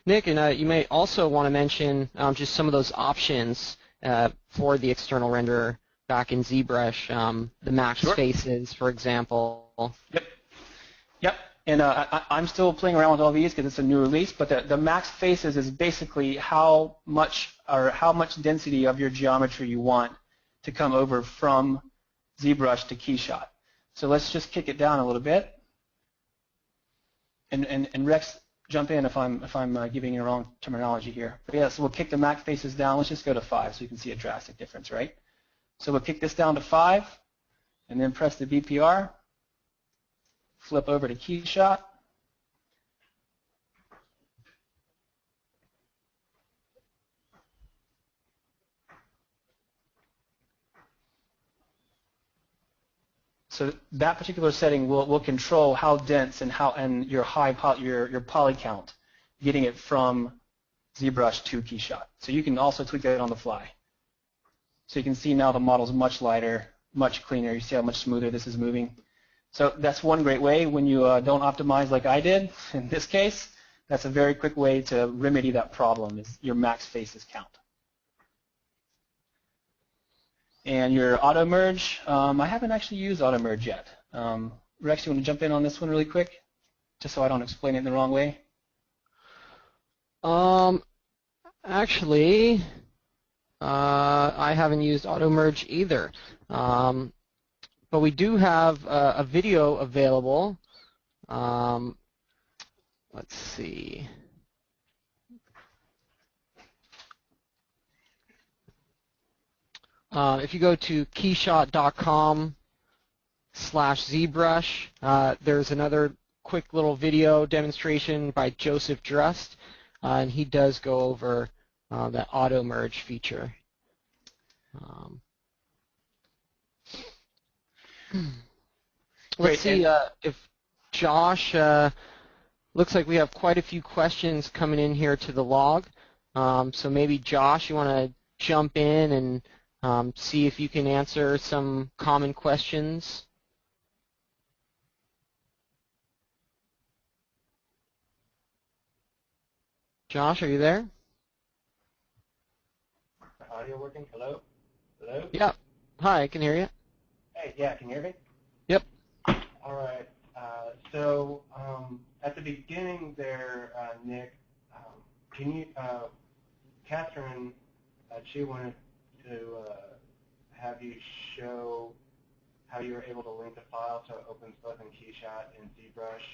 Nick, and you may also want to mention just some of those options for the external renderer back in ZBrush, the max faces, for example. Yep. And I'm still playing around with all these because it's a new release, but the max faces is basically how much density of your geometry you want to come over from ZBrush to KeyShot. So let's just kick it down a little bit. And Rex, jump in if I'm giving you the wrong terminology here. But yeah, so we'll kick the max faces down. Let's just go to 5 so you can see a drastic difference, right? So we'll kick this down to 5, and then press the BPR. Flip over to KeyShot. So that particular setting will control how dense and your poly count, getting it from ZBrush to KeyShot. So you can also tweak that on the fly. So you can see now the model's much lighter, much cleaner. You see how much smoother this is moving. So that's one great way when you don't optimize like I did in this case. That's a very quick way to remedy that problem, is your max faces count. And your auto merge, I haven't actually used auto merge yet. Rex, you want to jump in on this one really quick, just so I don't explain it in the wrong way? Actually, I haven't used auto merge either. But we do have a video available. Let's see. If you go to keyshot.com/ZBrush, there's another quick little video demonstration by Joseph Drust, and he does go over that auto merge feature. Let's see if Josh, looks like we have quite a few questions coming in here to the log. So maybe Josh, you want to jump in and see if you can answer some common questions. Josh, are you there? Audio working? Hello? Hello? Yeah. Hi, I can hear you. Hey, yeah, can you hear me? Yep. All right. So at the beginning there, Nick, can you, Catherine, she wanted to have you show how you were able to link the file so it opens both in KeyShot and ZBrush.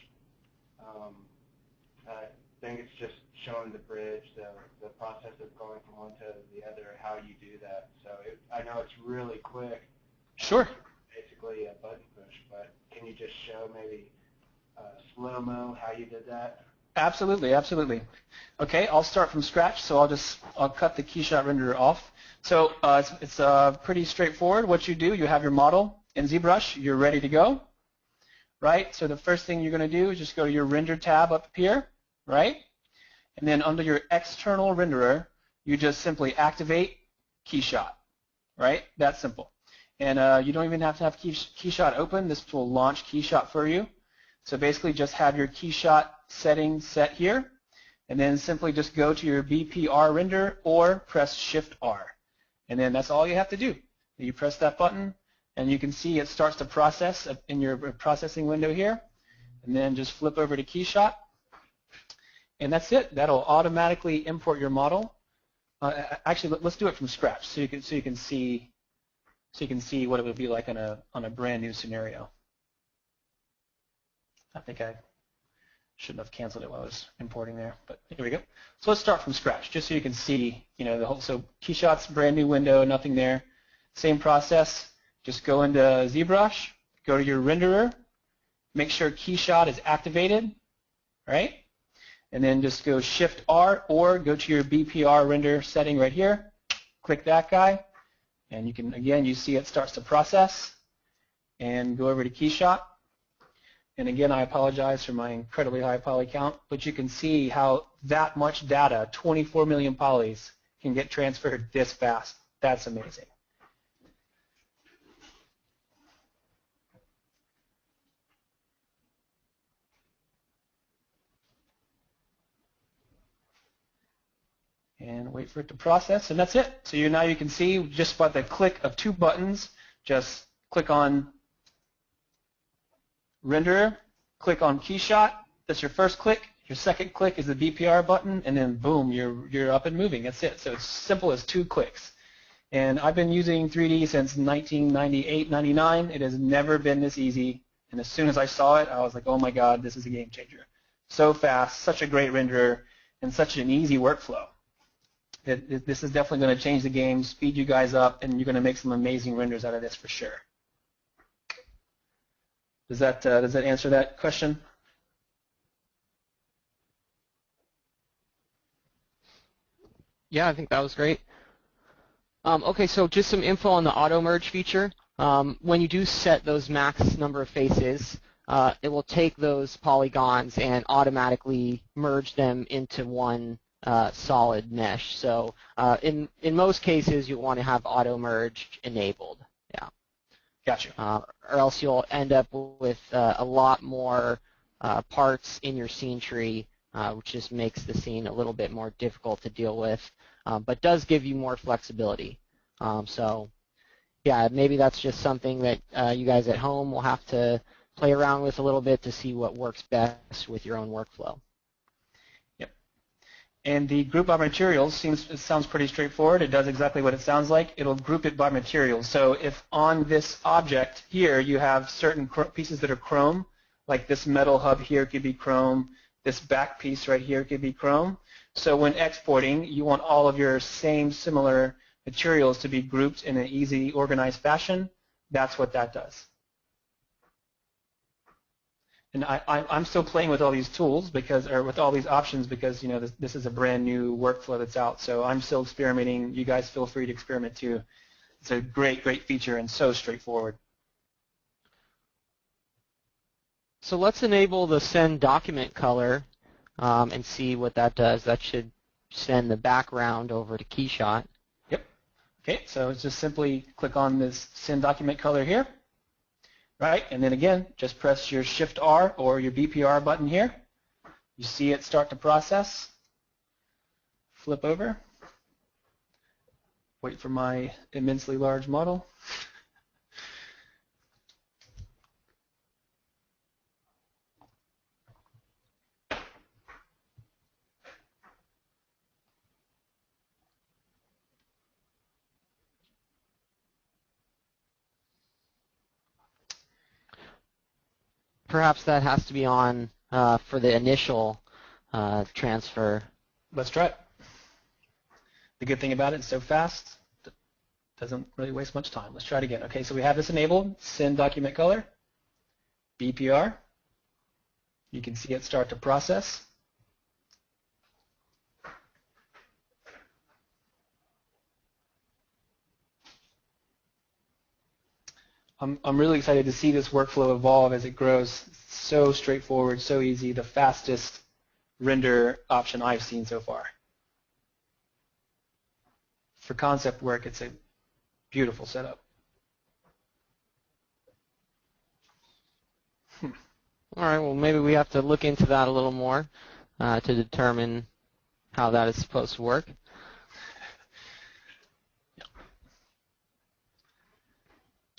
I think it's just showing the bridge, the process of going from one to the other, how you do that. So I know it's really quick. Sure. Basically a button push, but can you just show maybe slow-mo how you did that? Absolutely, absolutely. Okay, I'll start from scratch, so I'll cut the KeyShot renderer off. So it's pretty straightforward. What you do, you have your model in ZBrush, you're ready to go, right? So the first thing you're going to do is just go to your render tab up here, right? And then under your external renderer, you just simply activate KeyShot, right? That's simple. And you don't even have to have KeyShot open. This will launch KeyShot for you. So basically just have your KeyShot settings set here, and then simply just go to your BPR render or press Shift-R. And then that's all you have to do. You press that button, and you can see it starts to process in your processing window here. And then just flip over to KeyShot, and that's it. That'll automatically import your model. Actually, let's do it from scratch so you can see what it would be like on a brand new scenario. I think I shouldn't have canceled it while I was importing there, but here we go. So let's start from scratch, just so you can see, the whole. So KeyShot's brand new window, nothing there. Same process. Just go into ZBrush, go to your renderer, make sure KeyShot is activated, right? And then just go Shift-R or go to your BPR render setting right here. Click that guy, and you can, again, you see it starts to process. And go over to KeyShot. And again, I apologize for my incredibly high poly count, but you can see how that much data, 24 million polys, can get transferred this fast. That's amazing. and wait for it to process, and that's it. So now you can see just by the click of 2 buttons, just click on Renderer, click on KeyShot. That's your first click. Your second click is the BPR button, and then boom, you're up and moving. That's it. So it's simple as 2 clicks. And I've been using 3D since 1998, 99. It has never been this easy. And as soon as I saw it, I was like, oh my God, this is a game changer. So fast, such a great renderer, and such an easy workflow. This is definitely going to change the game, speed you guys up, and you're going to make some amazing renders out of this for sure. Does that answer that question? Yeah, I think that was great. Okay, so just some info on the auto merge feature. When you do set those max number of faces, it will take those polygons and automatically merge them into one solid mesh. So in most cases, you want to have auto merge enabled. Yeah. Gotcha. Or else you'll end up with a lot more parts in your scene tree, which just makes the scene a little bit more difficult to deal with, but does give you more flexibility. So yeah, maybe that's just something that you guys at home will have to play around with a little bit to see what works best with your own workflow. And the group by materials sounds pretty straightforward. It does exactly what it sounds like. It'll group it by materials. So if on this object here you have certain pieces that are chrome, like this metal hub here could be chrome, this back piece right here could be chrome. So when exporting, you want all of your same similar materials to be grouped in an easy, organized fashion. That's what that does. And I'm still playing with all these tools or with all these options because this is a brand new workflow that's out. So I'm still experimenting. You guys feel free to experiment too. It's a great, great feature and so straightforward. So let's enable the send document color and see what that does. That should send the background over to KeyShot. Yep. Okay, so just simply click on this send document color here. Right, and then again, just press your Shift R or your BPR button here. You see it start to process. Flip over. Wait for my immensely large model. Perhaps that has to be on for the initial transfer. Let's try it. The good thing about it, it's so fast, it doesn't really waste much time. Let's try it again. Okay, so we have this enabled, send document color, BPR. You can see it start to process. I'm really excited to see this workflow evolve as it grows. It's so straightforward, so easy, the fastest render option I've seen so far. For concept work, it's a beautiful setup. All right, well maybe we have to look into that a little more to determine how that is supposed to work.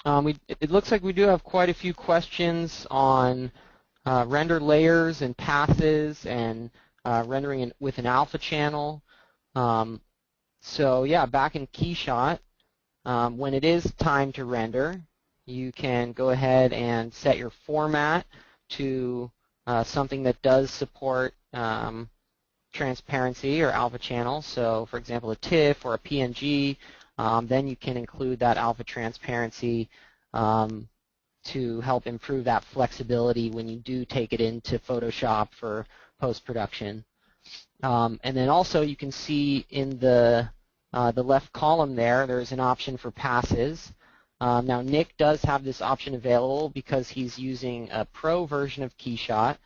It looks like we do have quite a few questions on render layers and passes and rendering with an alpha channel. So yeah, back in KeyShot, when it is time to render, you can go ahead and set your format to something that does support transparency or alpha channel. So for example, a TIFF or a PNG. Then you can include that alpha transparency to help improve that flexibility when you do take it into Photoshop for post-production. And then also you can see in the left column there's an option for passes. Now Nick does have this option available because he's using a pro version of KeyShot.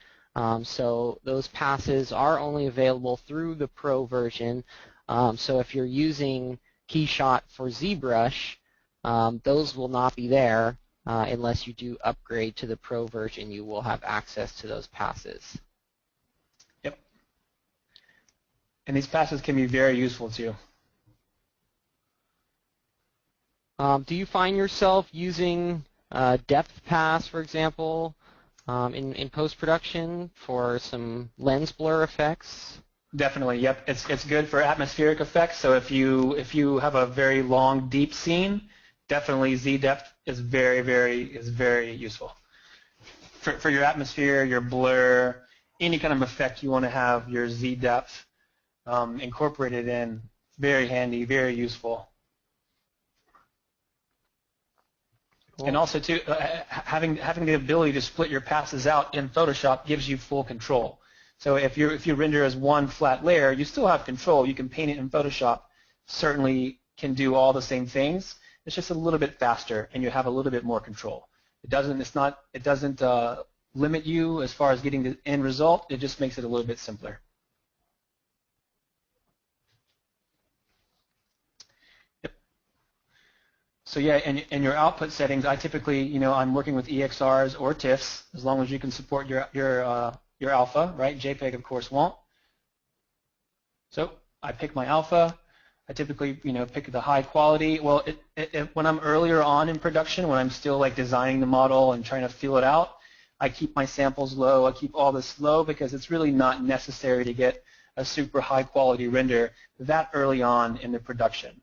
So those passes are only available through the pro version. So if you're using KeyShot for ZBrush, those will not be there unless you do upgrade to the pro version. You will have access to those passes. Yep. And these passes can be very useful too. Do you find yourself using depth pass, for example, in post-production for some lens blur effects? Definitely, yep. It's good for atmospheric effects. So if you have a very long, deep scene, definitely Z depth is very useful for your atmosphere, your blur, any kind of effect you want to have. Your Z depth incorporated in, very handy, very useful. Cool. And also too, having the ability to split your passes out in Photoshop gives you full control. So if you render as one flat layer, you still have control. You can paint it in Photoshop. Certainly can do all the same things. It's just a little bit faster, and you have a little bit more control. It doesn't limit you as far as getting the end result. It just makes it a little bit simpler. Yep. So yeah, in your output settings, I typically, I'm working with EXRs or TIFFs, as long as you can support your alpha, right? JPEG, of course, won't. So I pick my alpha. I typically, pick the high quality. Well, when I'm earlier on in production, when I'm still like designing the model and trying to feel it out, I keep my samples low. I keep all this low because it's really not necessary to get a super high quality render that early on in the production.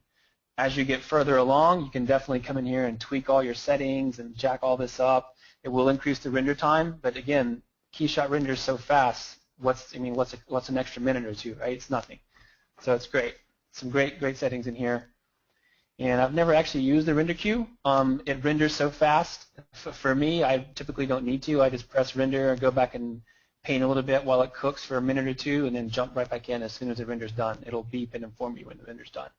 As you get further along, you can definitely come in here and tweak all your settings and jack all this up. It will increase the render time, but again, KeyShot renders so fast. What's an extra minute or two, right? It's nothing. So it's great. Some great settings in here. And I've never actually used the render queue. It renders so fast. For me, I typically don't need to. I just press render and go back and paint a little bit while it cooks for a minute or two, and then jump right back in as soon as the render's done. It'll beep and inform you when the render's done.